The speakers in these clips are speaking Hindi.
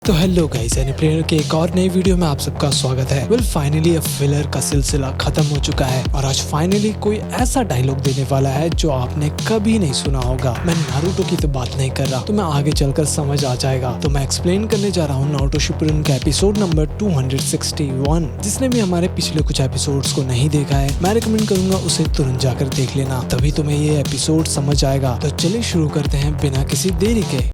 तो हेलो गाइस, एनीप्लेनर के एक और नई वीडियो में आप सबका स्वागत है। फाइनली अब फिलर का सिलसिला खत्म हो चुका है और आज फाइनली कोई ऐसा डायलॉग देने वाला है जो आपने कभी नहीं सुना होगा। मैं नारुतो की तो बात नहीं कर रहा, तो मैं आगे चलकर समझ आ जाएगा। तो मैं एक्सप्लेन करने जा रहा हूँ नारुतो शिपुडेन का एपिसोड नंबर 261। जिसने भी हमारे पिछले कुछ एपिसोड्स को नहीं देखा है, मैं रिकमेंड करूंगा उसे तुरंत जाकर देख लेना, तभी तुम्हें ये एपिसोड समझ आएगा। तो चलिए शुरू करते हैं बिना किसी देरी के।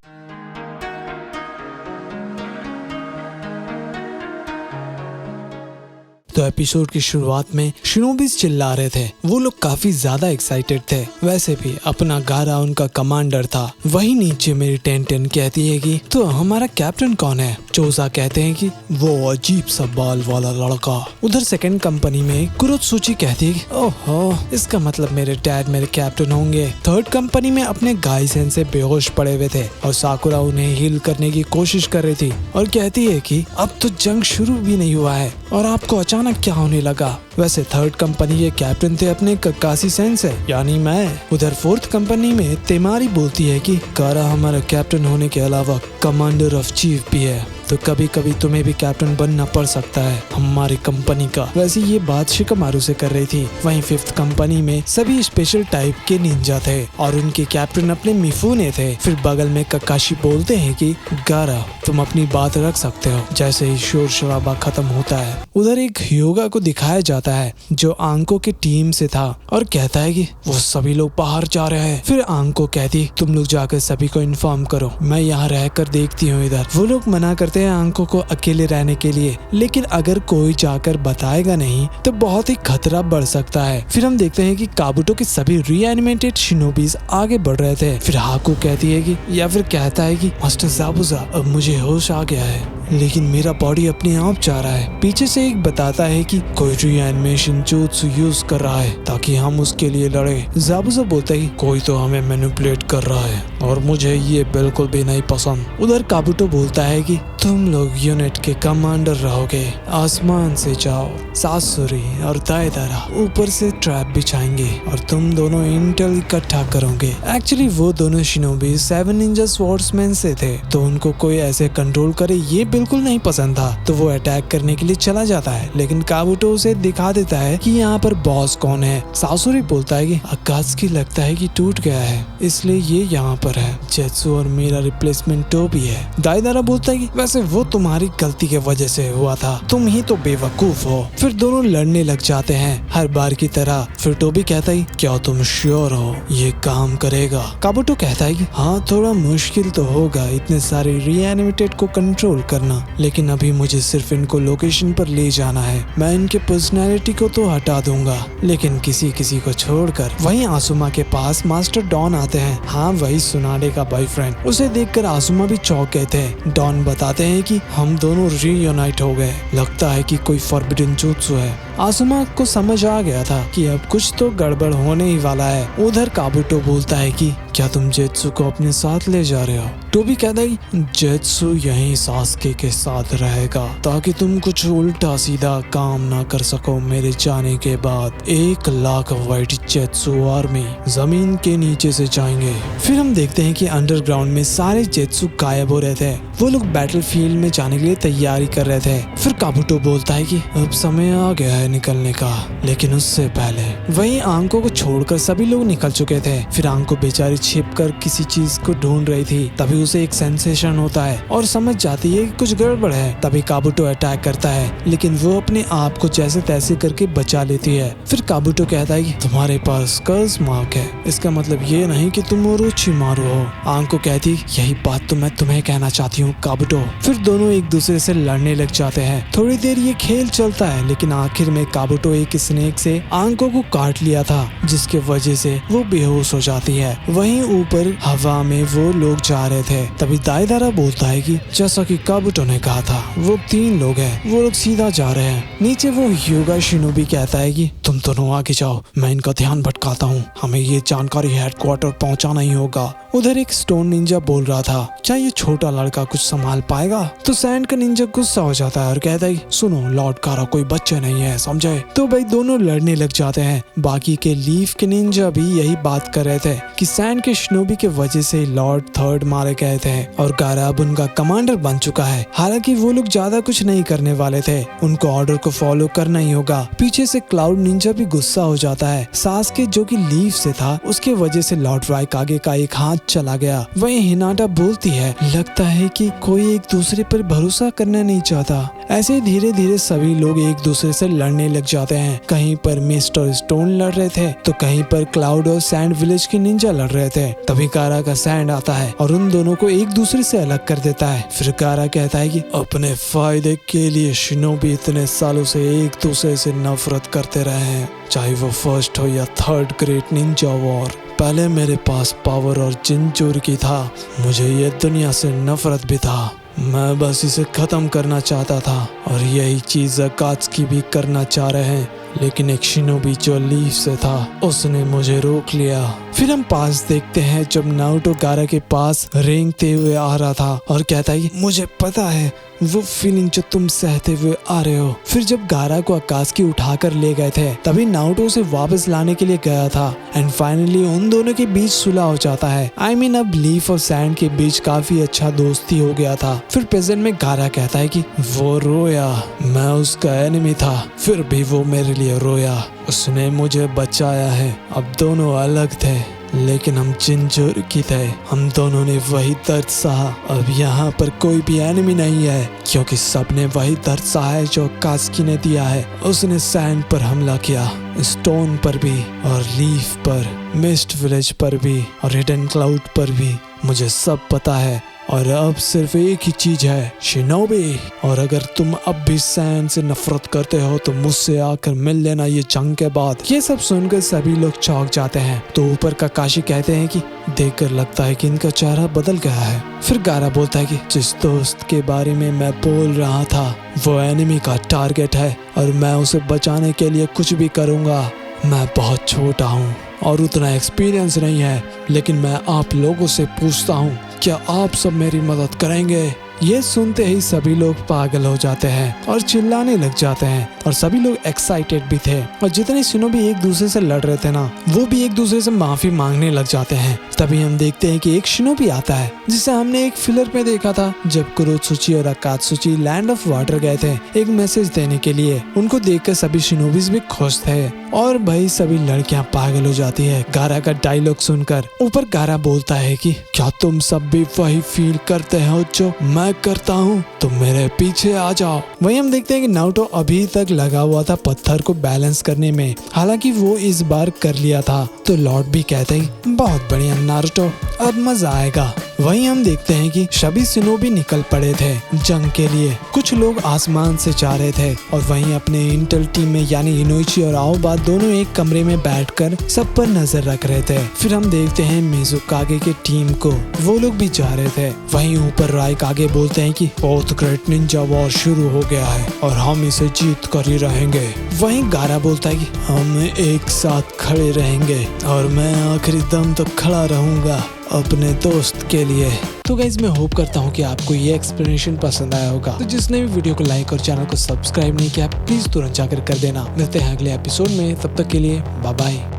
तो एपिसोड की शुरुआत में शिनोबीज चिल्ला रहे थे। वो लोग काफी ज्यादा एक्साइटेड थे। वैसे भी अपना गारा उनका कमांडर था। वही नीचे मेरी टेंटेन कहती है कि तो हमारा कैप्टन कौन है। चोसा कहते हैं कि वो अजीब सा बाल वाला लड़का। उधर सेकंड कंपनी में कुरोत्सुची कहती है कि ओहो, इसका मतलब मेरे डैड मेरे कैप्टन होंगे। थर्ड कंपनी में अपने गाइसेन से बेहोश पड़े हुए थे और साकुरा उन्हें हील करने की कोशिश कर रही थी और कहती है कि अब तो जंग शुरू भी नहीं हुआ है और आपको अचानक क्या होने लगा। वैसे थर्ड कंपनी के कैप्टन थे अपने ककासी सेंसे, यानी मैं। उधर फोर्थ कंपनी में तेमारी बोलती है कि गारा हमारा कैप्टन होने के अलावा कमांडर ऑफ चीफ भी है, तो कभी कभी तुम्हें भी कैप्टन बनना पड़ सकता है हमारी कंपनी का। वैसे ये बात शिकामारू से कर रही थी। वहीं फिफ्थ कंपनी में सभी स्पेशल टाइप के निंजा थे और उनके कैप्टन अपने मिफुने थे। फिर बगल में ककाशी बोलते हैं कि गारा तुम अपनी बात रख सकते हो। जैसे ही शोर शराबा खत्म होता है, उधर एक ह्योगा को दिखाया जाता है जो आंको की टीम से था और कहता है कि वो सभी लोग बाहर जा रहे हैं। फिर आंको कहती तुम लोग जाकर सभी को इन्फॉर्म करो, मैं यहाँ रहकर देखती हूँ। इधर वो लोग मना करते हैं आंको को अकेले रहने के लिए, लेकिन अगर कोई जाकर बताएगा नहीं तो बहुत ही खतरा बढ़ सकता है। फिर हम देखते हैं कि काबुटो के सभी रीएनिमेटेड शिनोबीज आगे बढ़ रहे थे। फिर हाकू कहती है कि या फिर कहता है कि मास्टर ज़ाबुज़ा अब मुझे होश आ गया है, लेकिन मेरा बॉडी अपने आप जा रहा है। पीछे से एक बताता है कि कोई रीएनिमेशन jutsu यूज कर रहा है ताकि हम उसके लिए लड़े। ज़ाबुज़ा बोलता है कोई तो हमें मैनिपुलेट कर रहा है और मुझे ये बिल्कुल भी नहीं पसंद। उधर काबुटो बोलता है कि तुम लोग यूनिट के कमांडर रहोगे। आसमान से जाओ, सासुरी और दायदारा ऊपर से ट्रैप बिछाएंगे और तुम दोनों इंटेल इकट्ठा करोगे। एक्चुअली वो दोनों शिनोबी 7 निंजा स्वॉर्ड्समैन से थे, तो उनको कोई ऐसे कंट्रोल करे ये बिल्कुल नहीं पसंद था। तो वो अटैक करने के लिए चला जाता है, लेकिन काबुटो उसे दिखा देता है कि यहाँ पर बॉस कौन है। सासुरी बोलता है कि अकात्सुकी लगता है कि टूट गया है, इसलिए ये यहाँ पर है। जेत्सु और मेरा रिप्लेसमेंट टोबी है। दायदारा बोलता है कि वैसे वो तुम्हारी गलती के वजह से हुआ था, तुम ही तो बेवकूफ हो। फिर दोनों लड़ने लग जाते हैं हर बार की तरह। फिर टोबी कहता है क्या तुम श्योर हो ये काम करेगा। काबुटो कहता है कि हाँ, थोड़ा मुश्किल तो होगा इतने सारे रीएनिमेटेड को कंट्रोल करना, लेकिन अभी मुझे सिर्फ इनको लोकेशन पर ले जाना है। मैं इनके पर्सनैलिटी को तो हटा दूंगा, लेकिन किसी किसी को छोड़कर। वहीं आसुमा के पास मास्टर डॉन आते हैं। हाँ, वही सुनाडे का बॉयफ्रेंड। उसे देखकर आसुमा भी चौंक गए थे। डॉन बताते हैं कि हम दोनों रीयूनाइट हो गए, लगता है कि कोई फॉरबिडन जुत्सु है। आसुमा को समझ आ गया था कि अब कुछ तो गड़बड़ होने ही वाला है। उधर काबुटो बोलता है कि क्या तुम जेत्सु को अपने साथ ले जा रहे हो। टोबी कहता है कि जेत्सु यहीं सास्के के साथ रहेगा ताकि तुम कुछ उल्टा सीधा काम ना कर सको। मेरे जाने के बाद 1 लाख वाइट जेत्सु आर्मी जमीन के नीचे से जाएंगे। फिर हम देखते हैं कि अंडरग्राउंड में सारे जेत्सु गायब हो रहे थे। वो लोग बैटलफील्ड में जाने के लिए तैयारी कर रहे थे। फिर काबुटो बोलता है कि अब समय आ गया है निकलने का, लेकिन उससे पहले। वहीं आंको को छोड़कर सभी लोग निकल चुके थे। फिर आंको बेचारी छिपकर किसी चीज को ढूंढ रही थी। तभी उसे एक सेंसेशन होता है और समझ जाती है कि कुछ गड़बड़ है। तभी काबुटो अटैक करता है, लेकिन वो अपने आप को जैसे तैसे करके बचा लेती है। फिर काबुटो कहता है कि तुम्हारे पास कर्ज मार्क है, इसका मतलब ये नहीं कि तुम ओरोचिमारू हो। आंको कहती यही बात तो मैं तुम्हें कहना चाहती हूँ काबुटो। फिर दोनों एक दूसरे से लड़ने लग जाते हैं। थोड़ी देर ये खेल चलता है, लेकिन आखिर में काबुटो एक स्नेक से आंको को काट लिया था, जिसके वजह से वो बेहोश हो जाती है। वहीं ऊपर हवा में वो लोग जा रहे थे। तभी दायदारा बोलता है कि जैसा कि काबुटो ने कहा था, वो 3 लोग हैं, वो लोग सीधा जा रहे हैं। नीचे वो ह्योगा शिनोबी कहता है कि तुम दोनों आगे जाओ, मैं इनका ध्यान भटकाता हूँ, हमें ये जानकारी हेडक्वार्टर पहुँचाना ही होगा। उधर एक स्टोन निंजा बोल रहा था क्या ये छोटा लड़का कुछ संभाल पाएगा। तो सैंड का निंजा गुस्सा हो जाता है और कहता है सुनो लॉर्ड कारा कोई बच्चे नहीं है, समझे। तो भाई दोनों लड़ने लग जाते हैं। बाकी के लीफ के निंजा भी यही बात कर रहे थे कि सैंड के शिनोबी के वजह से लॉर्ड थर्ड मारे गए थे और गारा अब उनका कमांडर बन चुका है। हालांकि वो लोग ज्यादा कुछ नहीं करने वाले थे, उनको ऑर्डर को फॉलो करना ही होगा। पीछे से क्लाउड निंजा भी गुस्सा हो जाता है। सास्के जो कि लीफ से था, उसके वजह से लॉर्ड राइकागे का एक हाथ चला गया। वहीं हिनाटा बोलती है, लगता है कि कोई एक दूसरे पर भरोसा करना नहीं चाहता। ऐसे धीरे धीरे सभी लोग एक दूसरे से लड़ने लग जाते हैं। कहीं पर मिस्ट और स्टोन लड़ रहे थे तो कहीं पर क्लाउड और सैंड विलेज के निंजा लड़ रहे थे। तभी गारा का सैंड आता है और उन दोनों को एक दूसरे से अलग कर देता है। फिर गारा कहता है कि अपने फायदे के लिए शिनोबी इतने सालों से एक दूसरे से नफरत करते रहे हैं, चाहे वो फर्स्ट हो या थर्ड ग्रेट निंजा वॉर। पहले मेरे पास पावर और जिनचूरकी था, मुझे ये दुनिया से नफरत भी था। मैं बस इसे खत्म करना चाहता था और यही चीज अकात्सुकी भी करना चाह रहे हैं, लेकिन एक शिनोबी जो लीफ से था उसने मुझे रोक लिया। फिर हम पास देखते हैं जब नारुतो गारा के पास रेंगते हुए आ रहा था और कहता है मुझे पता है वो फीलिंग जो तुम सहते हुए आ रहे हो। फिर जब गारा को अकात्सुकी उठाकर ले गए थे तभी नारुतो उसे वापस लाने के लिए गया था एंड फाइनली उन दोनों के बीच सुलह हो जाता है। I mean, अब लीफ और सैंड के बीच काफी अच्छा दोस्ती हो गया था। फिर प्रेजेंट में गारा कहता है कि वो रोया, मैं उसका एनिमी था, फिर भी वो मेरे लिए रोया, उसने मुझे बचाया है। अब दोनों अलग थे लेकिन हम जिनचूरकी थे, हम दोनों ने वही दर्द सहा। अब यहाँ पर कोई भी एनिमी नहीं है क्योंकि सबने वही दर्द सहा है जो अकात्सुकी ने दिया है। उसने सैंड पर हमला किया, स्टोन पर भी और लीफ पर, मिस्ट विलेज पर भी और हिडन क्लाउड पर भी। मुझे सब पता है और अब सिर्फ एक ही चीज है, शिनोबी। और अगर तुम अब भी सैंड से नफरत करते हो तो मुझसे आकर मिल लेना ये जंग के बाद। ये सब सुनकर सभी लोग चौंक जाते हैं। तो ऊपर काकाशी कहते हैं कि देखकर लगता है कि इनका चेहरा बदल गया है। फिर गारा बोलता है कि जिस दोस्त के बारे में मैं बोल रहा था वो एनिमी का टारगेट है और मैं उसे बचाने के लिए कुछ भी करूँगा। मैं बहुत छोटा हूँ और उतना एक्सपीरियंस नहीं है, लेकिन मैं आप लोगों से पूछता हूँ, क्या आप सब मेरी मदद करेंगे? ये सुनते ही सभी लोग पागल हो जाते हैं और चिल्लाने लग जाते हैं और सभी लोग एक्साइटेड भी थे। और जितने शिनोबी एक दूसरे से लड़ रहे थे ना, वो भी एक दूसरे से माफी मांगने लग जाते हैं। तभी हम देखते हैं कि एक शिनोबी आता है जिसे हमने एक फिलर में देखा था जब कुरोत्सुची और अकात्सुची लैंड ऑफ वाटर गए थे एक मैसेज देने के लिए। उनको देखकर सभी शिनोबीज भी खुश थे और भाई सभी लड़कियां पागल हो जाती है गारा का डायलॉग सुनकर। ऊपर गारा बोलता है कि क्या तुम सब भी वही फील करते हो जो मैं करता हूँ? तो मेरे पीछे आ जाओ। वहीं हम देखते हैं कि नारुतो अभी तक लगा हुआ था पत्थर को बैलेंस करने में, हालांकि वो इस बार कर लिया था। तो लॉर्ड भी कहते हैं बहुत बढ़िया नारुतो, अब मजा आएगा। वहीं हम देखते हैं कि सभी शिनोबी निकल पड़े थे जंग के लिए। कुछ लोग आसमान से जा रहे थे और वहीं अपने इंटेल टीम में यानी इनोइची और आओबा दोनों एक कमरे में बैठकर सब पर नजर रख रहे थे। फिर हम देखते हैं मिज़ुकागे के टीम को, वो लोग भी जा रहे थे। वहीं ऊपर राइकागे बोलते हैं कि फोर्थ ग्रेट निंजा वॉर शुरू हो गया है और हम इसे जीत कर ही रहेंगे। वहीं गारा बोलता है कि हम एक साथ खड़े रहेंगे और मैं आखिरी दम तक खड़ा रहूंगा अपने दोस्त के लिए। तो गाइस मैं होप करता हूँ कि आपको ये एक्सप्लेनेशन पसंद आया होगा। तो जिसने भी वीडियो को लाइक और चैनल को सब्सक्राइब नहीं किया प्लीज तुरंत जाकर कर देना। मिलते हैं अगले एपिसोड में, तब तक के लिए बाय बाय।